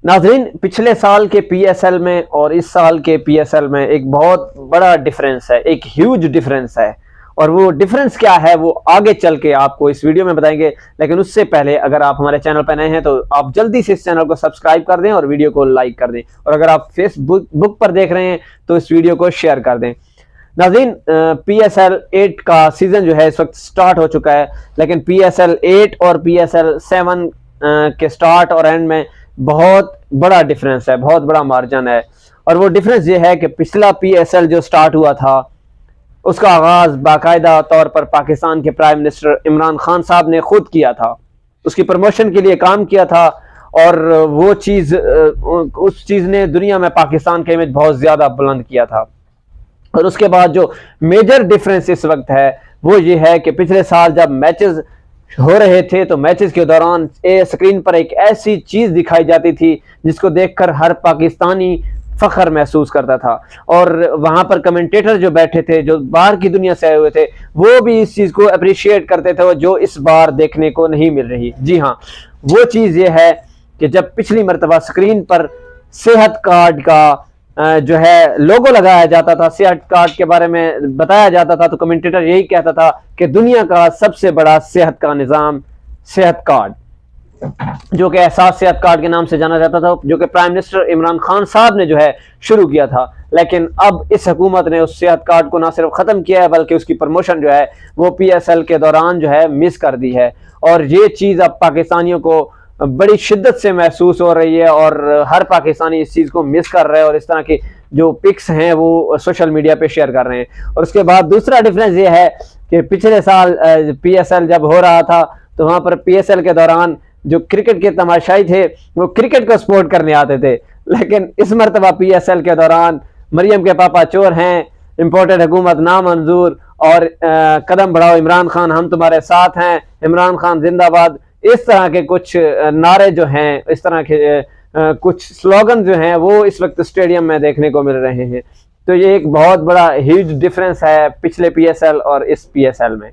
नाज़रीन, पिछले साल के पीएसएल में और इस साल के पीएसएल में एक बहुत बड़ा डिफरेंस है, एक ह्यूज डिफरेंस है। और वो डिफरेंस क्या है वो आगे चल के आपको इस वीडियो में बताएंगे। लेकिन उससे पहले अगर आप हमारे चैनल पर नए हैं तो आप जल्दी से इस चैनल को सब्सक्राइब कर दें और वीडियो को लाइक कर दें। और अगर आप फेसबुक पर देख रहे हैं तो इस वीडियो को शेयर कर दें। नाज़रीन, पीएसएल 8 का सीजन जो है इस वक्त स्टार्ट हो चुका है, लेकिन पीएसएल 8 और पीएसएल 7 के स्टार्ट और एंड में बहुत बड़ा डिफरेंस है, बहुत बड़ा मार्जिन है। और वो डिफरेंस ये है कि पिछला पीएसएल जो स्टार्ट हुआ था उसका आगाज बाकायदा तौर पर पाकिस्तान के प्राइम मिनिस्टर इमरान खान साहब ने खुद किया था, उसकी प्रमोशन के लिए काम किया था। और वो चीज़ उस चीज़ ने दुनिया में पाकिस्तान का इमेज बहुत ज़्यादा बुलंद किया था। और उसके बाद जो मेजर डिफरेंस इस वक्त है वो ये है कि पिछले साल जब मैचेस हो रहे थे तो मैचेस के दौरान स्क्रीन पर एक ऐसी चीज़ दिखाई जाती थी जिसको देखकर हर पाकिस्तानी फख्र महसूस करता था। और वहाँ पर कमेंटेटर जो बैठे थे, जो बाहर की दुनिया से आए हुए थे, वो भी इस चीज़ को अप्रिशिएट करते थे जो इस बार देखने को नहीं मिल रही। जी हाँ, वो चीज़ ये है कि जब पिछली मरतबा स्क्रीन पर सेहत कार्ड का जो है लोगो लगाया जाता था, सेहत कार्ड के बारे में बताया जाता था, तो कमेंटेटर यही कहता था कि दुनिया का सबसे बड़ा सेहत का निज़ाम सेहत कार्ड, जो कि एहसास सेहत कार्ड के नाम से जाना जाता था, जो कि प्राइम मिनिस्टर इमरान खान साहब ने जो है शुरू किया था। लेकिन अब इस हुकूमत ने उस सेहत कार्ड को ना सिर्फ ख़त्म किया है बल्कि उसकी प्रमोशन जो है वो पीएसएल के दौरान जो है मिस कर दी है। और ये चीज़ अब पाकिस्तानियों को बड़ी शिद्दत से महसूस हो रही है और हर पाकिस्तानी इस चीज़ को मिस कर रहे हैं और इस तरह की जो पिक्स हैं वो सोशल मीडिया पे शेयर कर रहे हैं। और उसके बाद दूसरा डिफरेंस ये है कि पिछले साल पीएसएल जब हो रहा था तो वहाँ पर पीएसएल के दौरान जो क्रिकेट के तमाशाई थे वो क्रिकेट को सपोर्ट करने आते थे, लेकिन इस मरतबा पीएसएल के दौरान मरियम के पापा चोर हैं, इम्पोर्टेड हुकूमत नामंजूर और कदम बढ़ाओ इमरान खान, हम तुम्हारे साथ हैं, इमरान खान जिंदाबाद, इस तरह के कुछ नारे जो हैं, इस तरह के कुछ स्लोगन जो हैं वो इस वक्त स्टेडियम में देखने को मिल रहे हैं। तो ये एक बहुत बड़ा ह्यूज डिफरेंस है पिछले पीएसएल और इस पीएसएल में।